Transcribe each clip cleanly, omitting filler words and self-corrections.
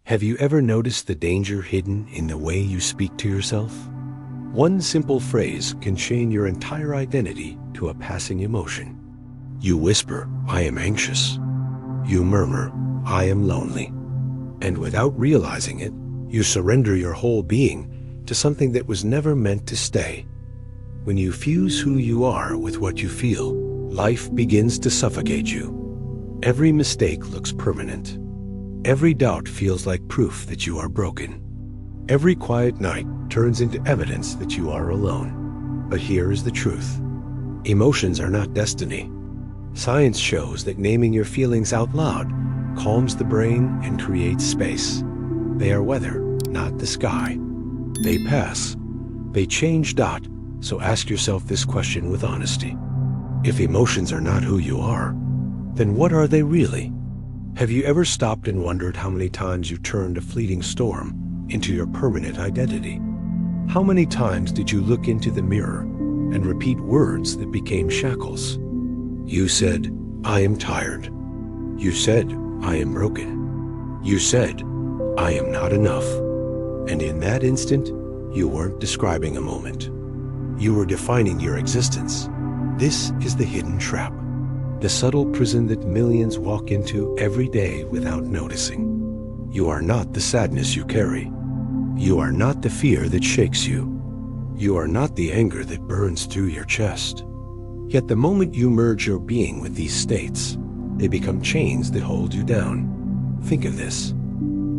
Have you ever noticed the danger hidden in the way you speak to yourself? One simple phrase can chain your entire identity to a passing emotion. You whisper, "I am anxious." You murmur, "I am lonely." And without realizing it, you surrender your whole being to something that was never meant to stay. When you fuse who you are with what you feel, life begins to suffocate you. Every mistake looks permanent. Every doubt feels like proof that you are broken. Every quiet night turns into evidence that you are alone. But here is the truth. Emotions are not destiny. Science shows that naming your feelings out loud calms the brain and creates space. They are weather, not the sky. They pass. They change. So ask yourself this question with honesty. If emotions are not who you are, then what are they really? Have you ever stopped and wondered how many times you turned a fleeting storm into your permanent identity? How many times did you look into the mirror and repeat words that became shackles? You said, "I am tired." You said, "I am broken." You said, "I am not enough." And in that instant, you weren't describing a moment. You were defining your existence. This is the hidden trap. The subtle prison that millions walk into every day without noticing. You are not the sadness you carry. You are not the fear that shakes you. You are not the anger that burns through your chest. Yet the moment you merge your being with these states, they become chains that hold you down. Think of this.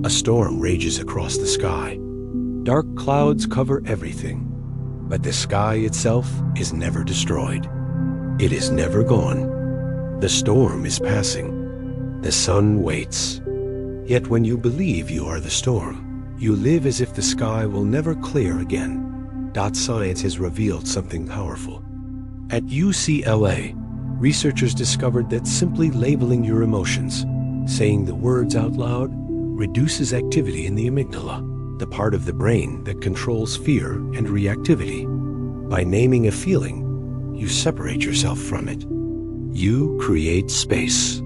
A storm rages across the sky. Dark clouds cover everything. But the sky itself is never destroyed. It is never gone. The storm is passing. The sun waits. Yet when you believe you are the storm, you live as if the sky will never clear again. Science has revealed something powerful. At UCLA, researchers discovered that simply labeling your emotions, saying the words out loud, reduces activity in the amygdala, the part of the brain that controls fear and reactivity. By naming a feeling, you separate yourself from it. You create space.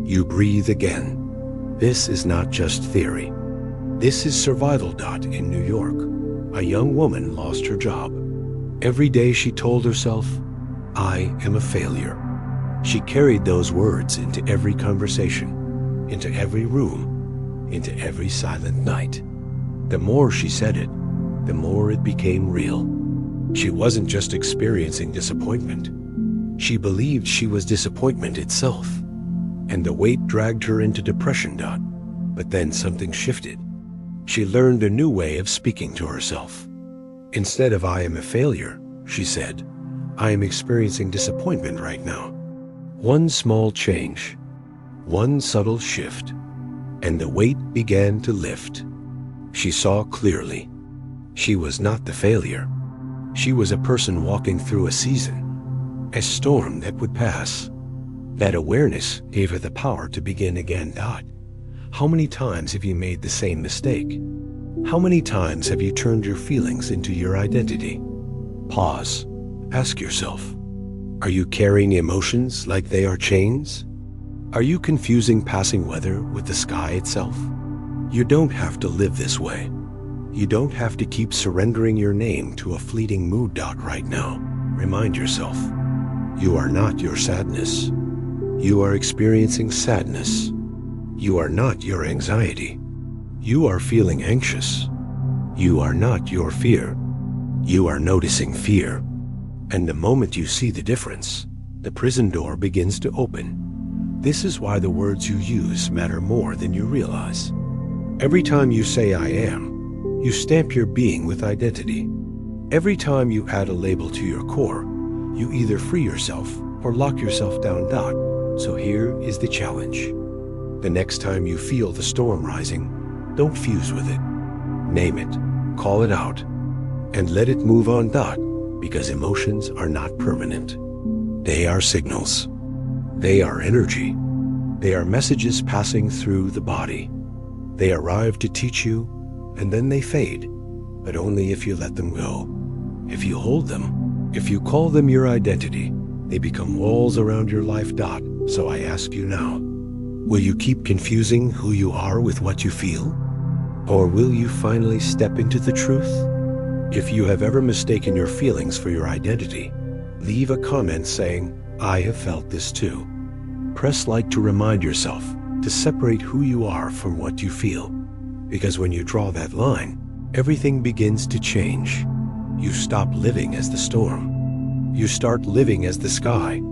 You breathe again. This is not just theory. This is survival. In New York, a young woman lost her job. Every day she told herself, "I am a failure." She carried those words into every conversation, into every room, into every silent night. The more she said it, the more it became real. She wasn't just experiencing disappointment. She believed she was disappointment itself, and the weight dragged her into depression. But then something shifted. She learned a new way of speaking to herself. Instead of "I am a failure," she said, "I am experiencing disappointment right now." One small change, one subtle shift, and the weight began to lift. She saw clearly. She was not the failure. She was a person walking through a season, a storm that would pass. That awareness gave her the power to begin again. How many times have you made the same mistake? How many times have you turned your feelings into your identity? Pause. Ask yourself, are you carrying emotions like they are chains? Are you confusing passing weather with the sky itself? You don't have to live this way. You don't have to keep surrendering your name to a fleeting mood. Right now, remind yourself, you are not your sadness. You are experiencing sadness. You are not your anxiety. You are feeling anxious. You are not your fear. You are noticing fear. And the moment you see the difference, the prison door begins to open. This is why the words you use matter more than you realize. Every time you say "I am," you stamp your being with identity. Every time you add a label to your core, you either free yourself or lock yourself down. So here is the challenge. The next time you feel the storm rising, don't fuse with it. Name it, call it out, and let it move on. Because emotions are not permanent. They are signals. They are energy. They are messages passing through the body. They arrive to teach you, and then they fade, but only if you let them go. If you hold them, if you call them your identity, they become walls around your life. So I ask you now, will you keep confusing who you are with what you feel? Or will you finally step into the truth? If you have ever mistaken your feelings for your identity, leave a comment saying, "I have felt this too." Press like to remind yourself to separate who you are from what you feel. Because when you draw that line, everything begins to change. You stop living as the storm. You start living as the sky.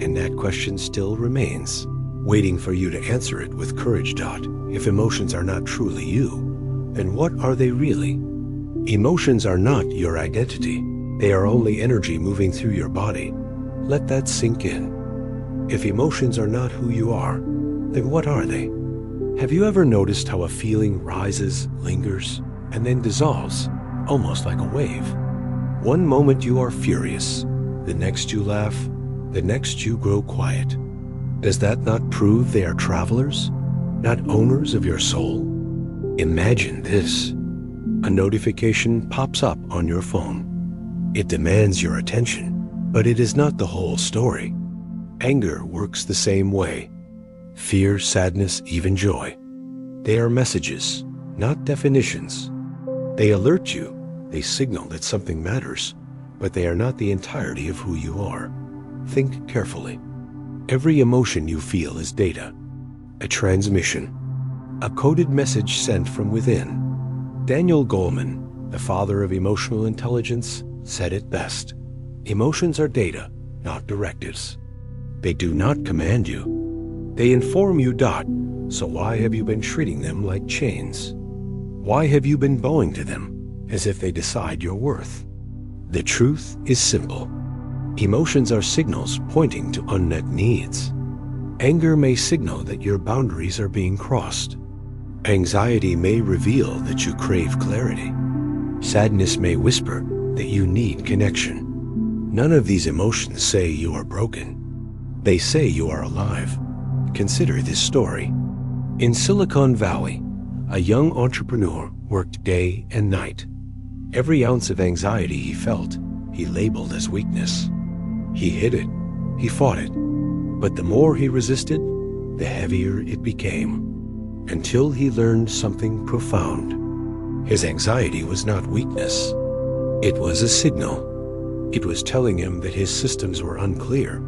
And that question still remains, waiting for you to answer it with courage. If emotions are not truly you, then what are they really? Emotions are not your identity. They are only energy moving through your body. Let that sink in. If emotions are not who you are, then what are they? Have you ever noticed how a feeling rises, lingers, and then dissolves, almost like a wave? One moment you are furious, the next you laugh, the next you grow quiet. Does that not prove they are travelers, not owners of your soul? Imagine this. A notification pops up on your phone. It demands your attention, but it is not the whole story. Anger works the same way. Fear, sadness, even joy. They are messages, not definitions. They alert you, they signal that something matters, but they are not the entirety of who you are. Think carefully. Every emotion you feel is data, a transmission, a coded message sent from within. Daniel Goleman, the father of emotional intelligence, said it best. Emotions are data, not directives. They do not command you. They inform you. So why have you been treating them like chains? Why have you been bowing to them as if they decide your worth? The truth is simple. Emotions are signals pointing to unmet needs. Anger may signal that your boundaries are being crossed. Anxiety may reveal that you crave clarity. Sadness may whisper that you need connection. None of these emotions say you are broken. They say you are alive. Consider this story. In Silicon Valley, a young entrepreneur worked day and night. Every ounce of anxiety he felt, he labeled as weakness. He hid it, he fought it, but the more he resisted, the heavier it became, until he learned something profound. His anxiety was not weakness. It was a signal. It was telling him that his systems were unclear,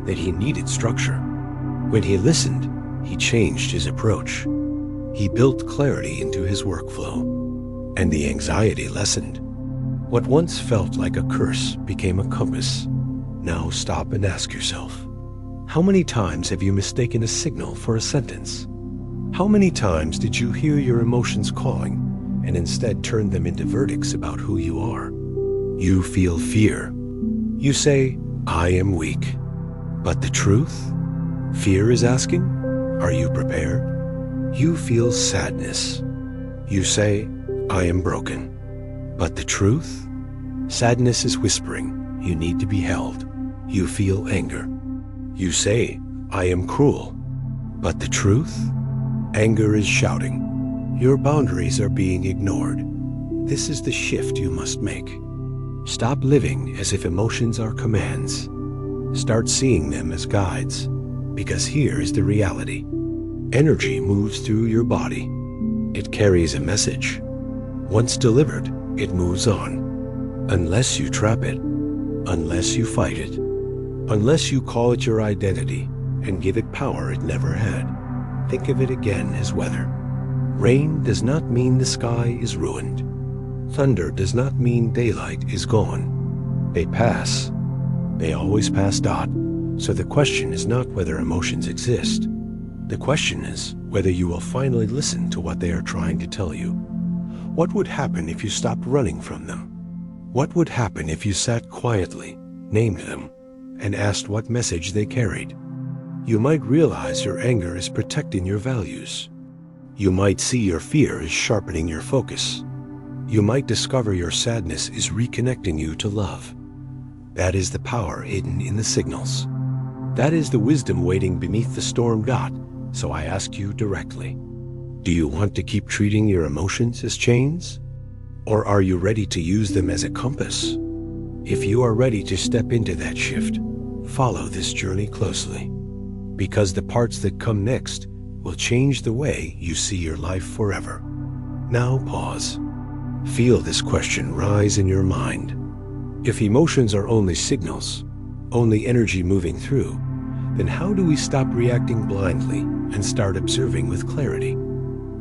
that he needed structure. When he listened, he changed his approach. He built clarity into his workflow, and the anxiety lessened. What once felt like a curse became a compass. Now stop and ask yourself, how many times have you mistaken a signal for a sentence? How many times did you hear your emotions calling and instead turn them into verdicts about who you are? You feel fear. You say, "I am weak." But the truth? Fear is asking, "Are you prepared?" You feel sadness. You say, "I am broken." But the truth? Sadness is whispering, "You need to be held." You feel anger. You say, "I am cruel." But the truth? Anger is shouting, "Your boundaries are being ignored." This is the shift you must make. Stop living as if emotions are commands. Start seeing them as guides, because here is the reality. Energy moves through your body. It carries a message. Once delivered, it moves on. Unless you trap it, unless you fight it, unless you call it your identity and give it power it never had. Think of it again as weather. Rain does not mean the sky is ruined. Thunder does not mean daylight is gone. They pass. They always pass. So the question is not whether emotions exist. The question is whether you will finally listen to what they are trying to tell you. What would happen if you stopped running from them? What would happen if you sat quietly, named them, and asked what message they carried? You might realize your anger is protecting your values. You might see your fear is sharpening your focus. You might discover your sadness is reconnecting you to love. That is the power hidden in the signals. That is the wisdom waiting beneath the storm. So I ask you directly, do you want to keep treating your emotions as chains? Or are you ready to use them as a compass? If you are ready to step into that shift, follow this journey closely, because the parts that come next will change the way you see your life forever. Now pause. Feel this question rise in your mind. If emotions are only signals, only energy moving through, then how do we stop reacting blindly and start observing with clarity?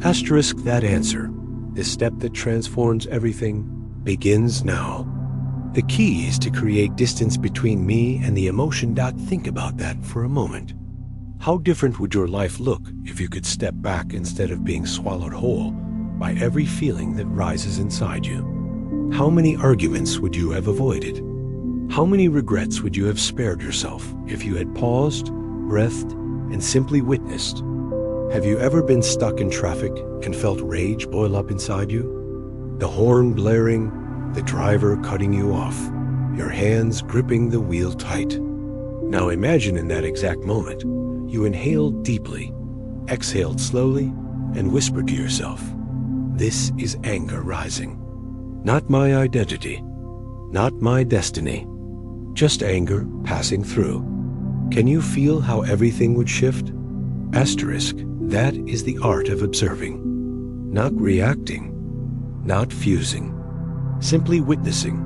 Asterisk that answer. The step that transforms everything begins now. The key is to create distance between me and the emotion. Think about that for a moment. How different would your life look if you could step back instead of being swallowed whole by every feeling that rises inside you? How many arguments would you have avoided? How many regrets would you have spared yourself if you had paused, breathed, and simply witnessed? Have you ever been stuck in traffic and felt rage boil up inside you? The horn blaring, the driver cutting you off, your hands gripping the wheel tight. Now imagine in that exact moment, you inhaled deeply, exhaled slowly, and whispered to yourself, "This is anger rising. Not my identity, not my destiny, just anger passing through." Can you feel how everything would shift? Asterisk, that is the art of observing. Not reacting, not fusing, simply witnessing.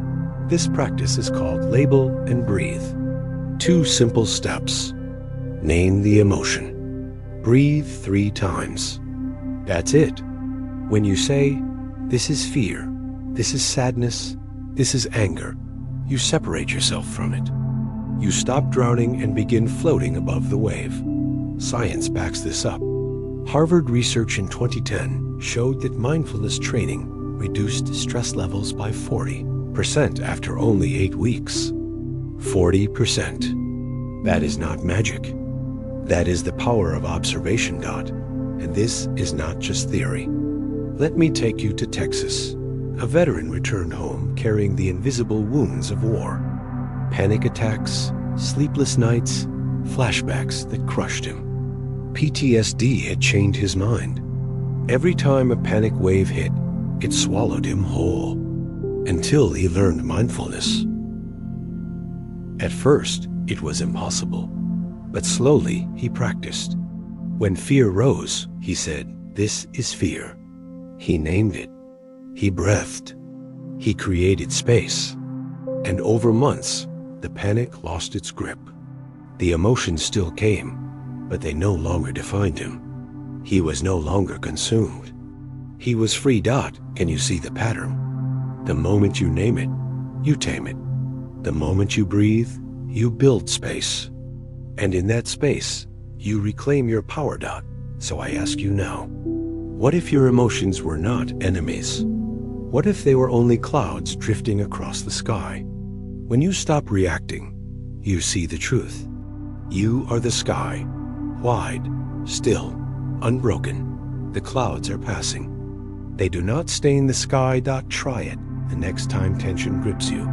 This practice is called label and breathe. 2 simple steps. Name the emotion. Breathe 3 times. That's it. When you say, "This is fear, this is sadness, this is anger," you separate yourself from it. You stop drowning and begin floating above the wave. Science backs this up. Harvard research in 2010 showed that mindfulness training reduced stress levels by 40% after only 8 weeks. 40%. That is not magic. That is the power of observation. And this is not just theory. Let me take you to Texas. A veteran returned home carrying the invisible wounds of war. Panic attacks, sleepless nights, flashbacks that crushed him. PTSD had chained his mind. Every time a panic wave hit, it swallowed him whole, until he learned mindfulness. At first, it was impossible, but slowly he practiced. When fear rose, he said, "This is fear." He named it. He breathed. He created space. And over months, the panic lost its grip. The emotions still came, but they no longer defined him. He was no longer consumed. He was free. Can you see the pattern? The moment you name it, you tame it. The moment you breathe, you build space. And in that space, you reclaim your power. So I ask you now, what if your emotions were not enemies? What if they were only clouds drifting across the sky? When you stop reacting, you see the truth. You are the sky, wide, still, unbroken. The clouds are passing. They do not stain the sky. Try it the next time tension grips you.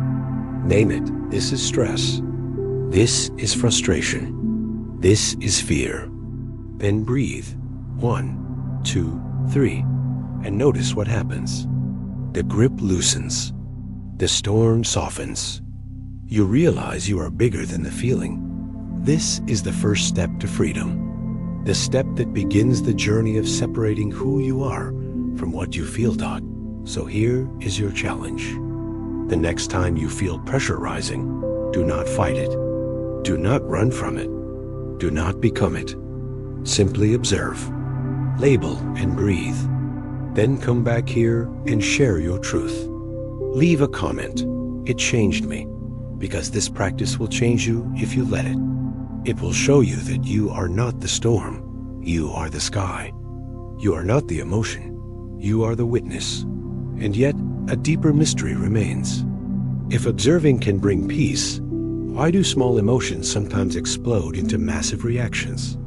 Name it. This is stress. This is frustration. This is fear. Then breathe. 1, 2, 3, and notice what happens. The grip loosens. The storm softens. You realize you are bigger than the feeling. This is the first step to freedom. The step that begins the journey of separating who you are from what you feel. So here is your challenge. The next time you feel pressure rising, do not fight it. Do not run from it. Do not become it. Simply observe, label, and breathe. Then come back here and share your truth. Leave a comment. It changed me, because this practice will change you if you let it. It will show you that you are not the storm. You are the sky. You are not the emotion. You are the witness. And yet, a deeper mystery remains. If observing can bring peace, why do small emotions sometimes explode into massive reactions?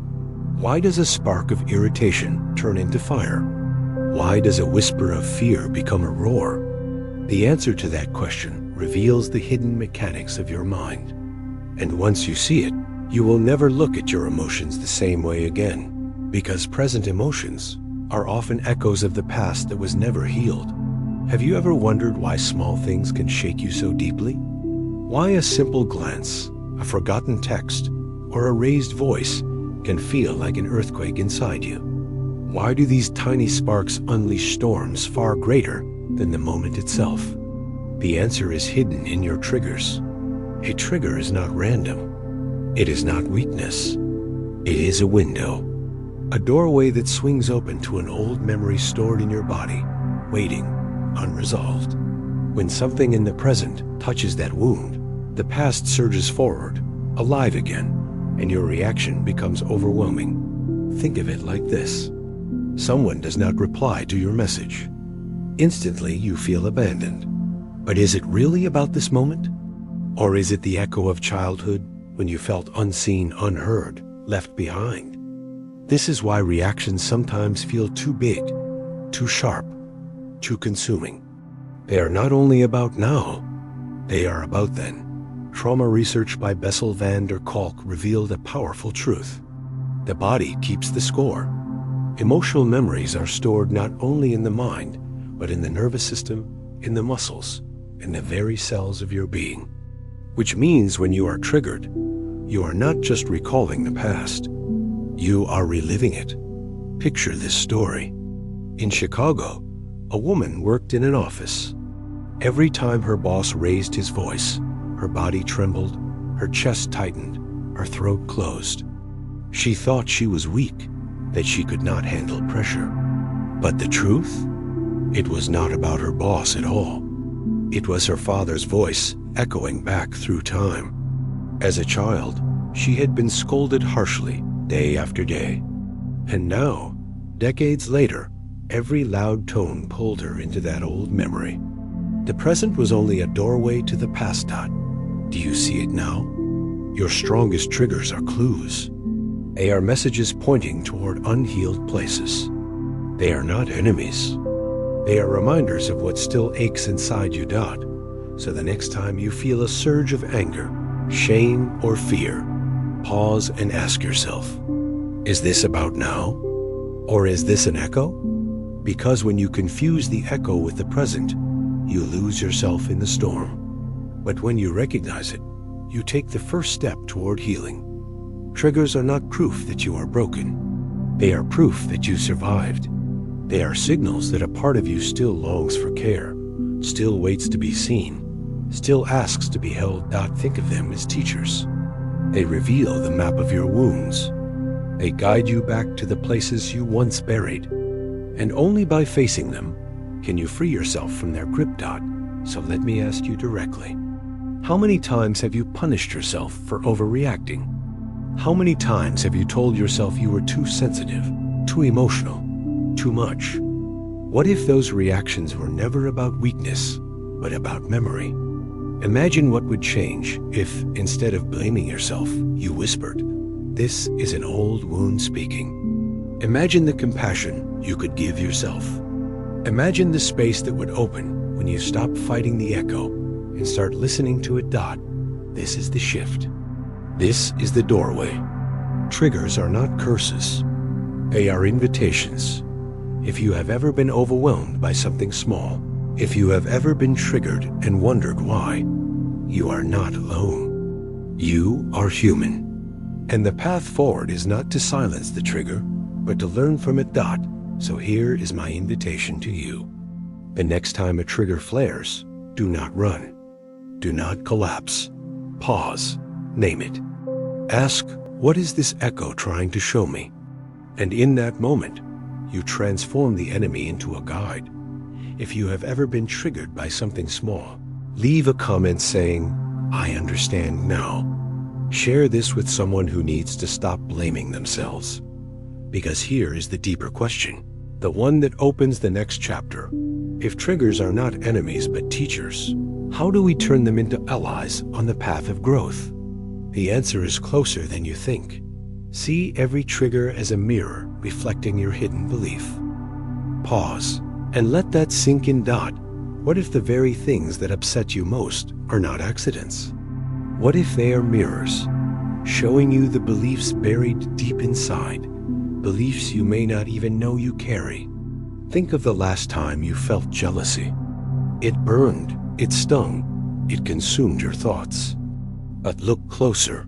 Why does a spark of irritation turn into fire? Why does a whisper of fear become a roar? The answer to that question reveals the hidden mechanics of your mind. And once you see it, you will never look at your emotions the same way again, because present emotions are often echoes of the past that was never healed. Have you ever wondered why small things can shake you so deeply? Why a simple glance, a forgotten text, or a raised voice can feel like an earthquake inside you? Why do these tiny sparks unleash storms far greater than the moment itself? The answer is hidden in your triggers. A trigger is not random. It is not weakness. It is a window, a doorway that swings open to an old memory stored in your body, waiting, unresolved. When something in the present touches that wound, the past surges forward, alive again, and your reaction becomes overwhelming. Think of it like this. Someone does not reply to your message. Instantly, you feel abandoned. But is it really about this moment? Or is it the echo of childhood when you felt unseen, unheard, left behind? This is why reactions sometimes feel too big, too sharp, too consuming. They are not only about now, they are about then. Trauma research by Bessel van der Kolk revealed a powerful truth. The body keeps the score. Emotional memories are stored not only in the mind, but in the nervous system, in the muscles, in the very cells of your being. Which means when you are triggered, you are not just recalling the past, you are reliving it. Picture this story. In Chicago, a woman worked in an office. Every time her boss raised his voice, her body trembled, her chest tightened, her throat closed. She thought she was weak, that she could not handle pressure. But the truth? It was not about her boss at all. It was her father's voice echoing back through time. As a child, she had been scolded harshly day after day. And now, decades later, every loud tone pulled her into that old memory. The present was only a doorway to the past. Do you see it now? Your strongest triggers are clues. They are messages pointing toward unhealed places. They are not enemies. They are reminders of what still aches inside you. So the next time you feel a surge of anger, shame, or fear, pause and ask yourself, is this about now? Or is this an echo? Because when you confuse the echo with the present, you lose yourself in the storm. But when you recognize it, you take the first step toward healing. Triggers are not proof that you are broken. They are proof that you survived. They are signals that a part of you still longs for care, still waits to be seen, still asks to be held. Think of them as teachers. They reveal the map of your wounds. They guide you back to the places you once buried. And only by facing them can you free yourself from their grip. So let me ask you directly. How many times have you punished yourself for overreacting? How many times have you told yourself you were too sensitive, too emotional, too much? What if those reactions were never about weakness, but about memory? Imagine what would change if, instead of blaming yourself, you whispered, "This is an old wound speaking." Imagine the compassion you could give yourself. Imagine the space that would open when you stop fighting the echo and start listening to it. This is the shift. This is the doorway. Triggers are not curses. They are invitations. If you have ever been overwhelmed by something small, if you have ever been triggered and wondered why, you are not alone. You are human. And the path forward is not to silence the trigger, but to learn from it. So here is my invitation to you. The next time a trigger flares, do not run. Do not collapse. Pause. Name it. Ask, what is this echo trying to show me? And in that moment, you transform the enemy into a guide. If you have ever been triggered by something small, leave a comment saying, "I understand now." Share this with someone who needs to stop blaming themselves. Because here is the deeper question, the one that opens the next chapter. If triggers are not enemies but teachers, how do we turn them into allies on the path of growth? The answer is closer than you think. See every trigger as a mirror reflecting your hidden belief. Pause and let that sink in. What if the very things that upset you most are not accidents? What if they are mirrors, showing you the beliefs buried deep inside, beliefs you may not even know you carry? Think of the last time you felt jealousy. It burned, it stung, it consumed your thoughts. But look closer.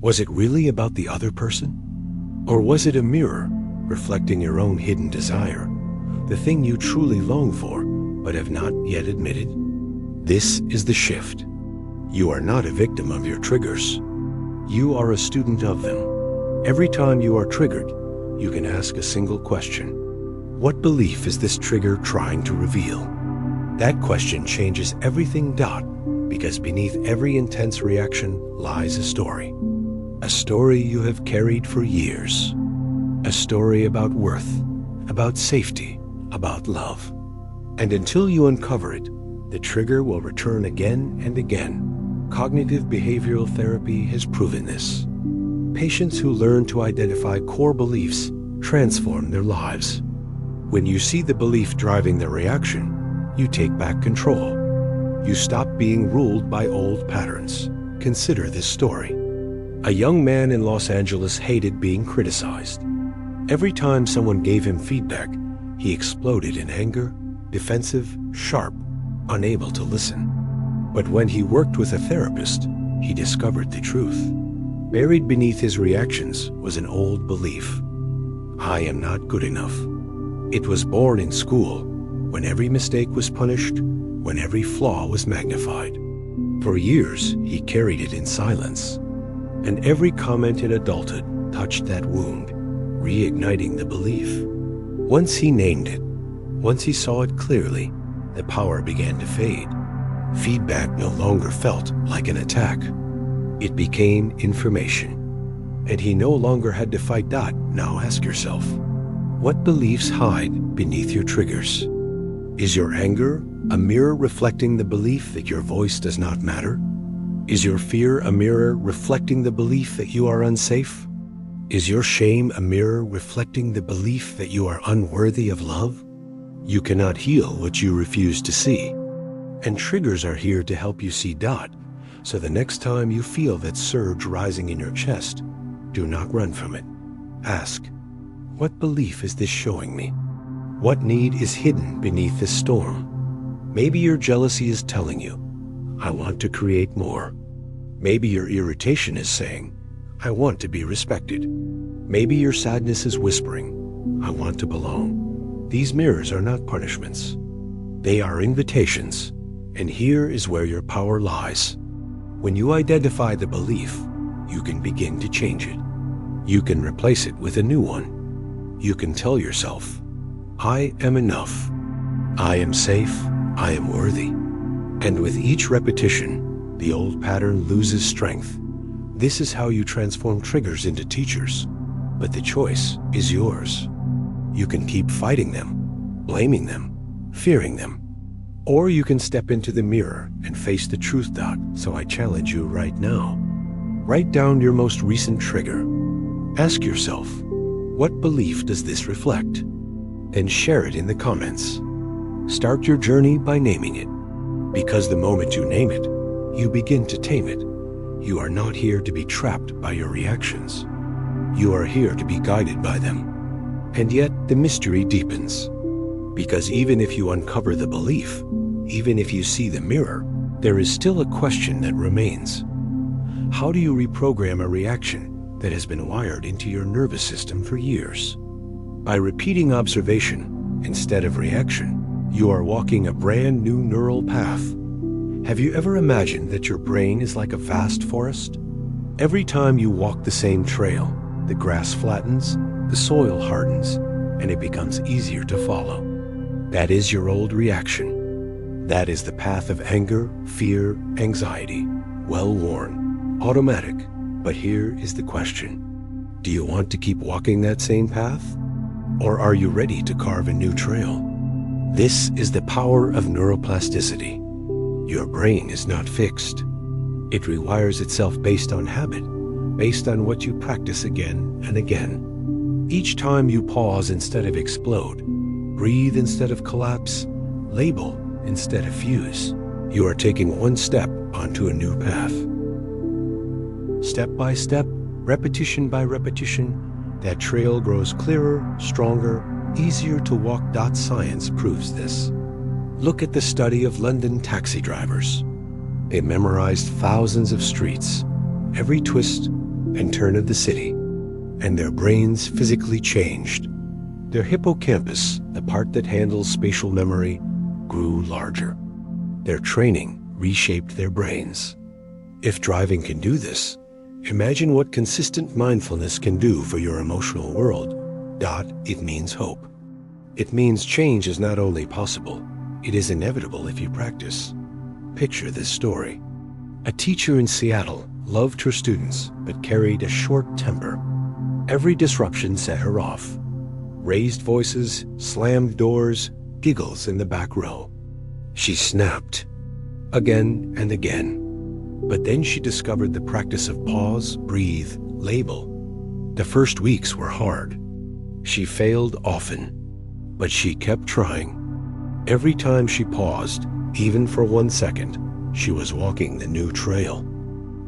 Was it really about the other person? Or was it a mirror reflecting your own hidden desire, the thing you truly long for but have not yet admitted. This is the shift. You are not a victim of your triggers. You are a student of them. Every time you are triggered, you can ask a single question. What belief is this trigger trying to reveal? That question changes everything, because beneath every intense reaction lies a story. A story you have carried for years. A story about worth, about safety, about love. And until you uncover it, the trigger will return again and again. Cognitive behavioral therapy has proven this. Patients who learn to identify core beliefs transform their lives. When you see the belief driving the reaction, you take back control. You stop being ruled by old patterns. Consider this story. A young man in Los Angeles hated being criticized. Every time someone gave him feedback, he exploded in anger, defensive, sharp, unable to listen. But when he worked with a therapist, he discovered the truth. Buried beneath his reactions was an old belief. I am not good enough. It was born in school, when every mistake was punished, when every flaw was magnified. For years, he carried it in silence. And every comment in adulthood touched that wound, reigniting the belief. Once he named it, once he saw it clearly, the power began to fade. Feedback no longer felt like an attack. It became information. And he no longer had to fight. Now ask yourself, what beliefs hide beneath your triggers? Is your anger a mirror reflecting the belief that your voice does not matter? Is your fear a mirror reflecting the belief that you are unsafe? Is your shame a mirror reflecting the belief that you are unworthy of love? You cannot heal what you refuse to see. And triggers are here to help you see. So the next time you feel that surge rising in your chest, do not run from it. Ask, what belief is this showing me? What need is hidden beneath this storm? Maybe your jealousy is telling you, I want to create more. Maybe your irritation is saying, I want to be respected. Maybe your sadness is whispering, I want to belong. These mirrors are not punishments. They are invitations. And here is where your power lies. When you identify the belief, you can begin to change it. You can replace it with a new one. You can tell yourself, I am enough. I am safe. I am worthy. And with each repetition, the old pattern loses strength. This is how you transform triggers into teachers. But the choice is yours. You can keep fighting them, blaming them, fearing them. Or you can step into the mirror and face the truth. So I challenge you right now. Write down your most recent trigger. Ask yourself, what belief does this reflect? And share it in the comments. Start your journey by naming it. Because the moment you name it, you begin to tame it. You are not here to be trapped by your reactions. You are here to be guided by them. And yet the mystery deepens. Because even if you uncover the belief, even if you see the mirror, there is still a question that remains. How do you reprogram a reaction that has been wired into your nervous system for years? By repeating observation instead of reaction, you are walking a brand new neural path. Have you ever imagined that your brain is like a vast forest? Every time you walk the same trail, the grass flattens, the soil hardens, and it becomes easier to follow. That is your old reaction. That is the path of anger, fear, anxiety. Well-worn, automatic. But here is the question. Do you want to keep walking that same path? Or are you ready to carve a new trail? This is the power of neuroplasticity. Your brain is not fixed. It rewires itself based on habit, based on what you practice again and again. Each time you pause instead of explode, breathe instead of collapse, label instead of fuse, you are taking one step onto a new path. Step by step, repetition by repetition, that trail grows clearer, stronger, easier to walk. Science proves this. Look at the study of London taxi drivers. They memorized thousands of streets, every twist and turn of the city, and their brains physically changed. Their hippocampus, the part that handles spatial memory, grew larger. Their training reshaped their brains. If driving can do this, imagine what consistent mindfulness can do for your emotional world. It means hope. It means change is not only possible, it is inevitable if you practice. Picture this story. A teacher in Seattle loved her students but carried a short temper. Every disruption set her off. Raised voices, slammed doors, giggles in the back row. She snapped again and again. But then she discovered the practice of pause, breathe, label. The first weeks were hard. She failed often, but she kept trying. Every time she paused, even for 1 second, she was walking the new trail.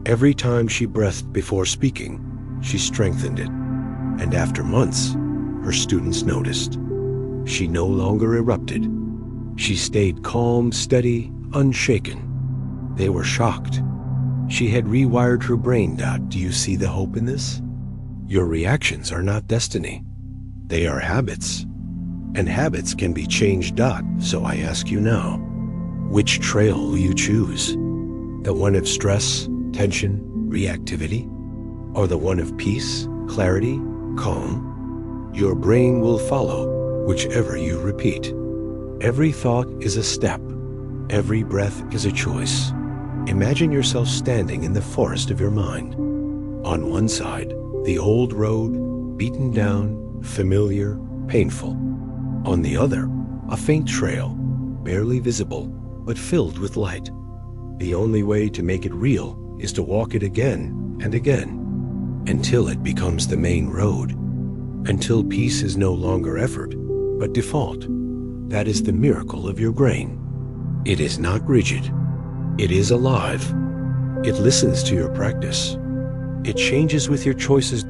Every time she breathed before speaking, she strengthened it. And after months, her students noticed. She no longer erupted. She stayed calm, steady, unshaken. They were shocked. She had rewired her brain. Do you see the hope in this? Your reactions are not destiny. They are habits. And habits can be changed. So I ask you now, which trail will you choose? The one of stress, tension, reactivity? Or the one of peace, clarity, calm? Your brain will follow whichever you repeat. Every thought is a step. Every breath is a choice. Imagine yourself standing in the forest of your mind. On one side, the old road, beaten down, familiar, painful. On the other, a faint trail, barely visible, but filled with light. The only way to make it real is to walk it again and again, until it becomes the main road, until peace is no longer effort, but default. That is the miracle of your brain. It is not rigid. It is alive. It listens to your practice. It changes with your choices.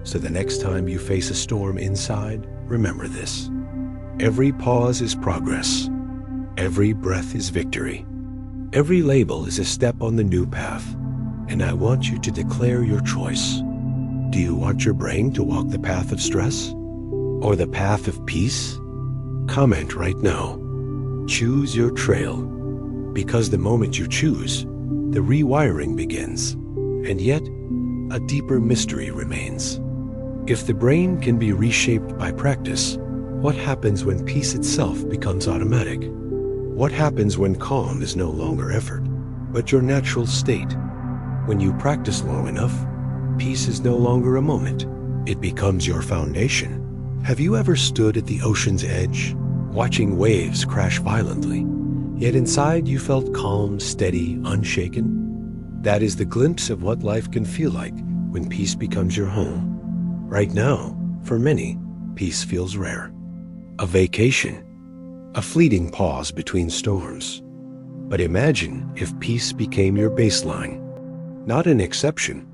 So the next time you face a storm inside, remember this. Every pause is progress. Every breath is victory. Every label is a step on the new path. And I want you to declare your choice. Do you want your brain to walk the path of stress? Or the path of peace? Comment right now. Choose your trail. Because the moment you choose, the rewiring begins. And yet, a deeper mystery remains. If the brain can be reshaped by practice, what happens when peace itself becomes automatic? What happens when calm is no longer effort, but your natural state? When you practice long enough, peace is no longer a moment. It becomes your foundation. Have you ever stood at the ocean's edge, watching waves crash violently, yet inside you felt calm, steady, unshaken? That is the glimpse of what life can feel like when peace becomes your home. Right now, for many, peace feels rare. A vacation, a fleeting pause between storms. But imagine if peace became your baseline. Not an exception,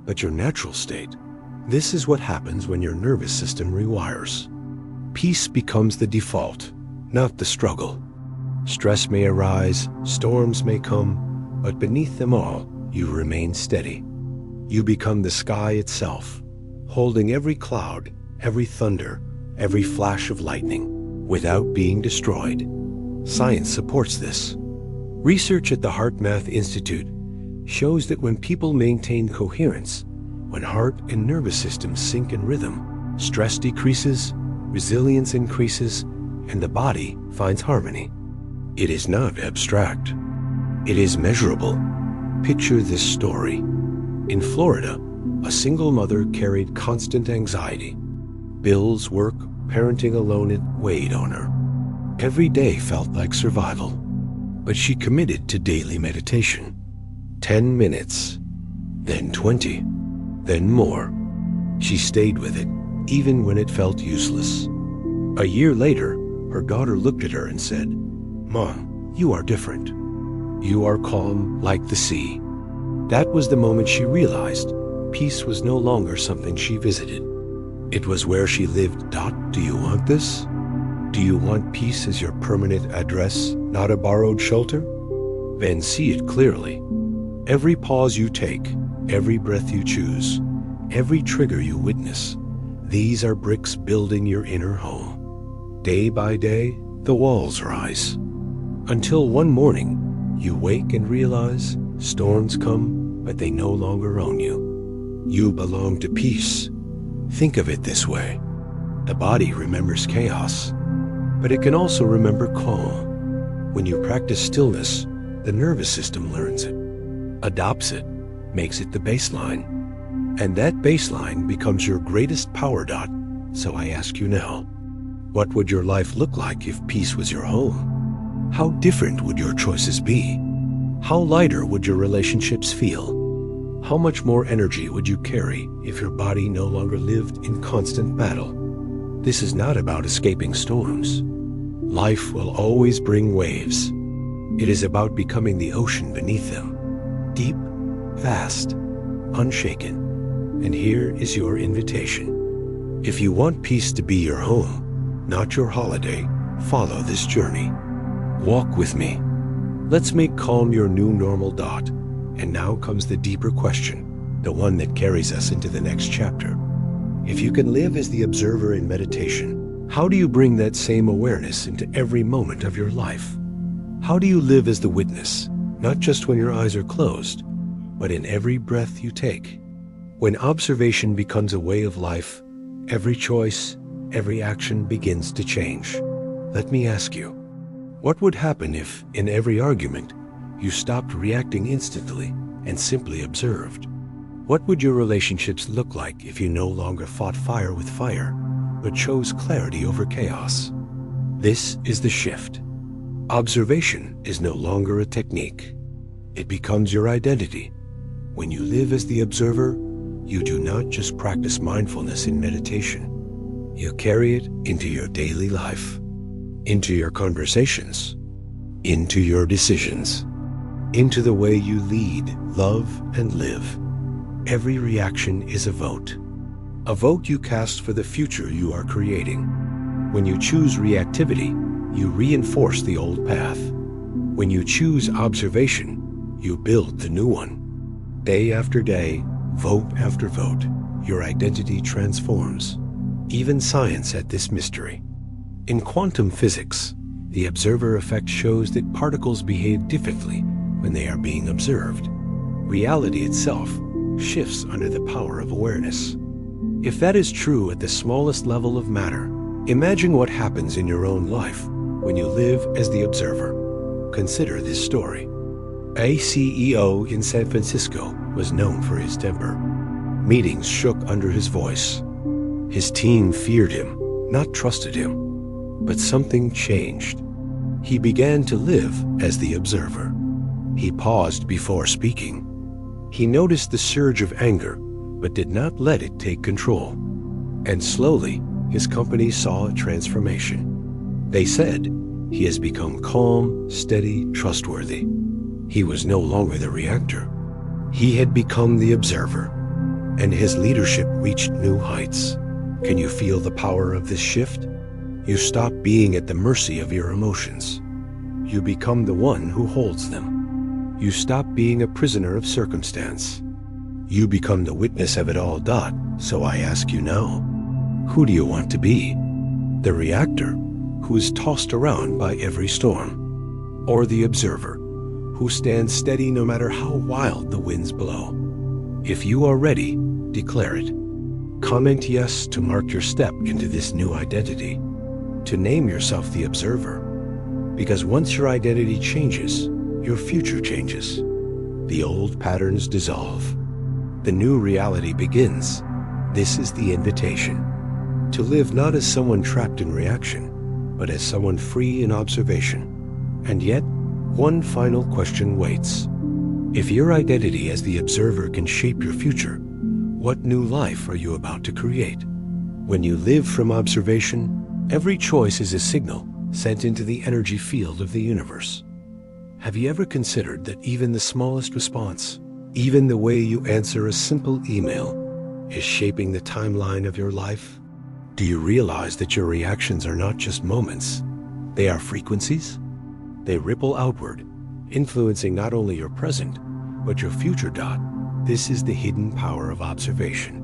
but your natural state. This is what happens when your nervous system rewires. Peace becomes the default, not the struggle. Stress may arise, storms may come, but beneath them all, you remain steady. You become the sky itself, holding every cloud, every thunder, every flash of lightning, without being destroyed. Science supports this. Research at the HeartMath Institute shows that when people maintain coherence, when heart and nervous systems sync in rhythm, stress decreases, resilience increases, and the body finds harmony. It is not abstract. It is measurable. Picture this story. In Florida, a single mother carried constant anxiety. Bills, work, parenting alone, it weighed on her. Every day felt like survival. But she committed to daily meditation. 10 minutes, then 20, then more. She stayed with it, even when it felt useless. A year later, her daughter looked at her and said, "Mom, you are different. You are calm like the sea." That was the moment she realized peace was no longer something she visited. It was where she lived. Do you want this? Do you want peace as your permanent address, not a borrowed shelter? Then see it clearly. Every pause you take, every breath you choose, every trigger you witness, These are bricks building your inner home. Day by day, the walls rise. Until one morning, you wake and realize storms come, but they no longer own you. You belong to peace. Think of it this way. The body remembers chaos, but it can also remember calm. When you practice stillness, the nervous system learns it, adopts it, makes it the baseline. And that baseline becomes your greatest power dot. So I ask you now, what would your life look like if peace was your home? How different would your choices be? How lighter would your relationships feel? How much more energy would you carry if your body no longer lived in constant battle? This is not about escaping storms. Life will always bring waves. It is about becoming the ocean beneath them. Deep, vast, unshaken. And here is your invitation. If you want peace to be your home, not your holiday, follow this journey. Walk with me. Let's make calm your new normal dot. And now comes the deeper question, the one that carries us into the next chapter. If you can live as the observer in meditation, how do you bring that same awareness into every moment of your life? How do you live as the witness, not just when your eyes are closed, but in every breath you take? When observation becomes a way of life, every choice, every action begins to change. Let me ask you, what would happen if, in every argument, you stopped reacting instantly and simply observed? What would your relationships look like if you no longer fought fire with fire, but chose clarity over chaos? This is the shift. Observation is no longer a technique. It becomes your identity. When you live as the observer, you do not just practice mindfulness in meditation. You carry it into your daily life, into your conversations, into your decisions, into the way you lead, love, and live. Every reaction is a vote you cast for the future you are creating. When you choose reactivity, you reinforce the old path. When you choose observation, you build the new one. Day after day, vote after vote, your identity transforms. Even science had this mystery. In quantum physics, the observer effect shows that particles behave differently when they are being observed. Reality itself shifts under the power of awareness. If that is true at the smallest level of matter, imagine what happens in your own life when you live as the observer. Consider this story. A CEO in San Francisco was known for his temper. Meetings shook under his voice. His team feared him, not trusted him. But something changed. He began to live as the observer. He paused before speaking. He noticed the surge of anger, but did not let it take control. And slowly, his company saw a transformation. They said, "He has become calm, steady, trustworthy." He was no longer the reactor. He had become the observer, and his leadership reached new heights. Can you feel the power of this shift? You stop being at the mercy of your emotions. You become the one who holds them. You stop being a prisoner of circumstance. You become the witness of it all. So I ask you now, who do you want to be? The reactor, who is tossed around by every storm, or the observer, who stands steady no matter how wild the winds blow? If you are ready, declare it. Comment yes to mark your step into this new identity, to name yourself the observer. Because once your identity changes, your future changes. The old patterns dissolve. The new reality begins. This is the invitation. To live not as someone trapped in reaction, but as someone free in observation. And yet, one final question waits. If your identity as the observer can shape your future, what new life are you about to create? When you live from observation, every choice is a signal sent into the energy field of the universe. Have you ever considered that even the smallest response, even the way you answer a simple email, is shaping the timeline of your life? Do you realize that your reactions are not just moments? They are frequencies. They ripple outward, influencing not only your present, but your future. This is the hidden power of observation.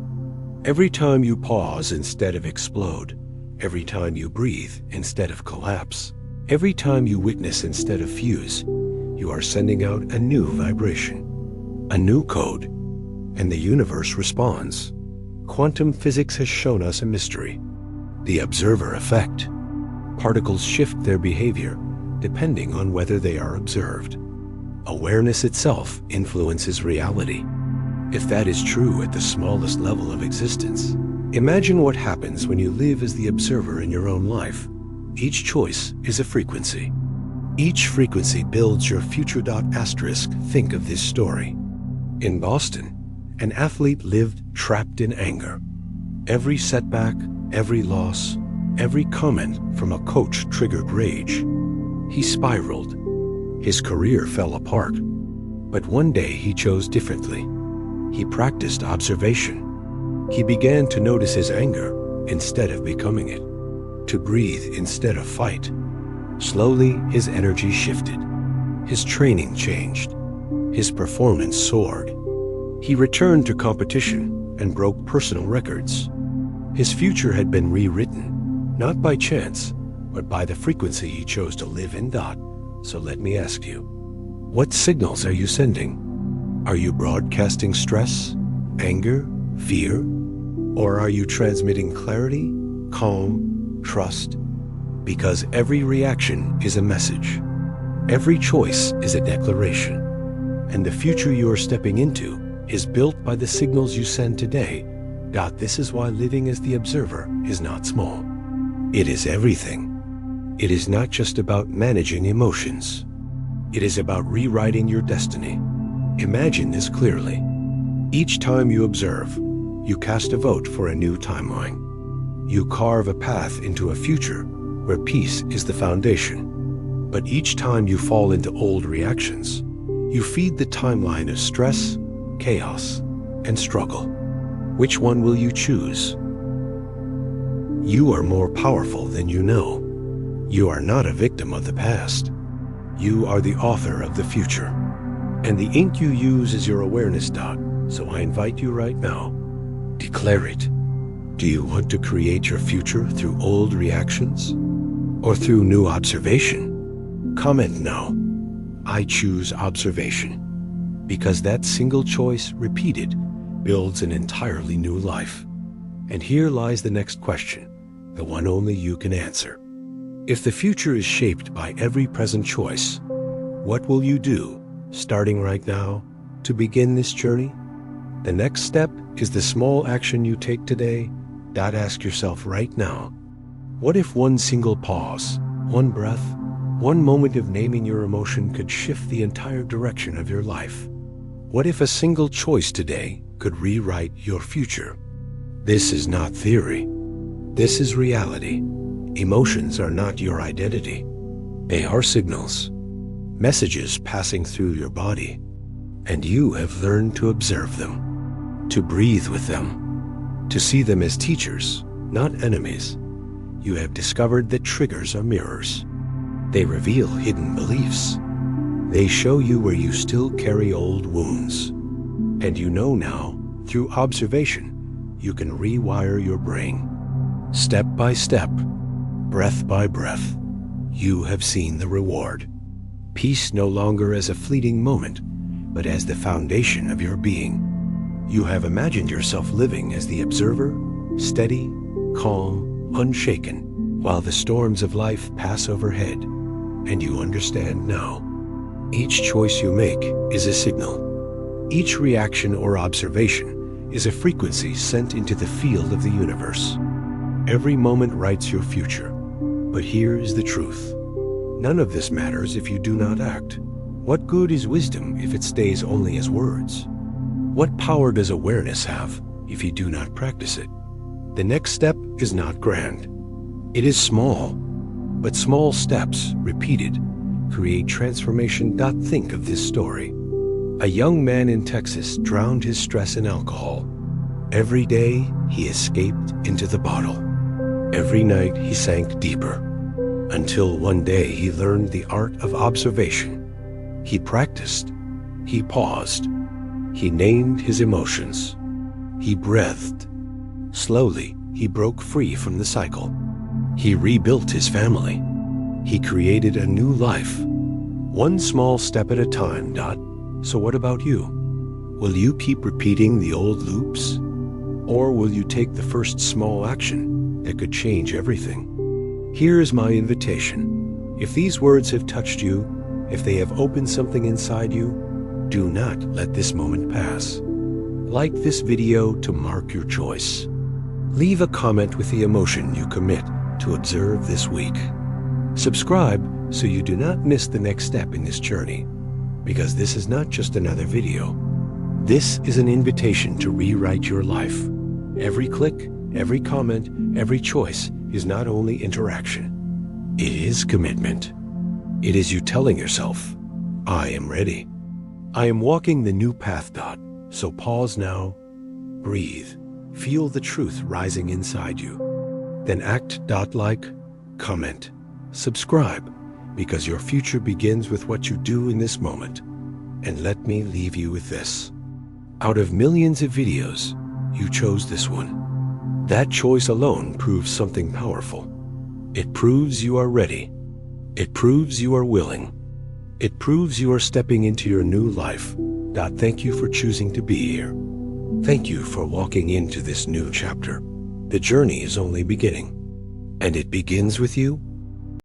Every time you pause instead of explode, every time you breathe instead of collapse, every time you witness instead of fuse, you are sending out a new vibration, a new code, and the universe responds. Quantum physics has shown us a mystery: the observer effect. Particles shift their behavior depending on whether they are observed. Awareness itself influences reality. If that is true at the smallest level of existence, imagine what happens when you live as the observer in your own life. Each choice is a frequency. Each frequency builds your future. Asterisk. Think of this story. In Boston, an athlete lived trapped in anger. Every setback, every loss, every comment from a coach triggered rage. He spiraled. His career fell apart. But one day he chose differently. He practiced observation. He began to notice his anger instead of becoming it, to breathe instead of fight. Slowly, his energy shifted. His training changed. His performance soared. He returned to competition and broke personal records. His future had been rewritten, not by chance, but by the frequency he chose to live in. So let me ask you, what signals are you sending? Are you broadcasting stress, anger, fear? Or are you transmitting clarity, calm, trust? Because every reaction is a message. Every choice is a declaration. And the future you are stepping into is built by the signals you send today. This is why living as the observer is not small. It is everything. It is not just about managing emotions. It is about rewriting your destiny. Imagine this clearly. Each time you observe, you cast a vote for a new timeline. You carve a path into a future where peace is the foundation. But each time you fall into old reactions, you feed the timeline of stress, chaos, and struggle. Which one will you choose? You are more powerful than you know. You are not a victim of the past. You are the author of the future. And the ink you use is your awareness. So I invite you right now, declare it. Do you want to create your future through old reactions or through new observation? Comment now. I choose observation, because that single choice repeated builds an entirely new life. And here lies the next question, the one only you can answer. If the future is shaped by every present choice, what will you do, starting right now, to begin this journey? The next step is the small action you take today. Ask yourself right now, what if one single pause, one breath, one moment of naming your emotion could shift the entire direction of your life? What if a single choice today could rewrite your future? This is not theory. This is reality. Emotions are not your identity. They are signals, messages passing through your body, and you have learned to observe them, to breathe with them, to see them as teachers, not enemies. You have discovered that triggers are mirrors. They reveal hidden beliefs. They show you where you still carry old wounds. And you know now, through observation, you can rewire your brain. Step by step, breath by breath, you have seen the reward. Peace no longer as a fleeting moment, but as the foundation of your being. You have imagined yourself living as the observer, steady, calm, unshaken, while the storms of life pass overhead. And you understand now. Each choice you make is a signal. Each reaction or observation is a frequency sent into the field of the universe. Every moment writes your future. But here is the truth. None of this matters if you do not act. What good is wisdom if it stays only as words? What power does awareness have if you do not practice it? The next step is not grand. It is small, but small steps, repeated, create transformation. Think of this story. A young man in Texas drowned his stress in alcohol. Every day, he escaped into the bottle. Every night, he sank deeper, until one day he learned the art of observation. He practiced. He paused. He named his emotions. He breathed. Slowly, he broke free from the cycle. He rebuilt his family. He created a new life. One small step at a time, Dot. So what about you? Will you keep repeating the old loops? Or will you take the first small action that could change everything? Here is my invitation. If these words have touched you, if they have opened something inside you, do not let this moment pass. Like this video to mark your choice. Leave a comment with the emotion you commit to observe this week. Subscribe so you do not miss the next step in this journey, because this is not just another video. This is an invitation to rewrite your life. Every click, every comment, every choice is not only interaction. It is commitment. It is you telling yourself, I am ready. I am walking the new path, Dot. So pause now, breathe, feel the truth rising inside you. Then act, Dot, like, comment, subscribe, because your future begins with what you do in this moment. And let me leave you with this. Out of millions of videos, you chose this one. That choice alone proves something powerful. It proves you are ready. It proves you are willing. It proves you are stepping into your new life. Dot, thank you for choosing to be here. Thank you for walking into this new chapter. The journey is only beginning. And it begins with you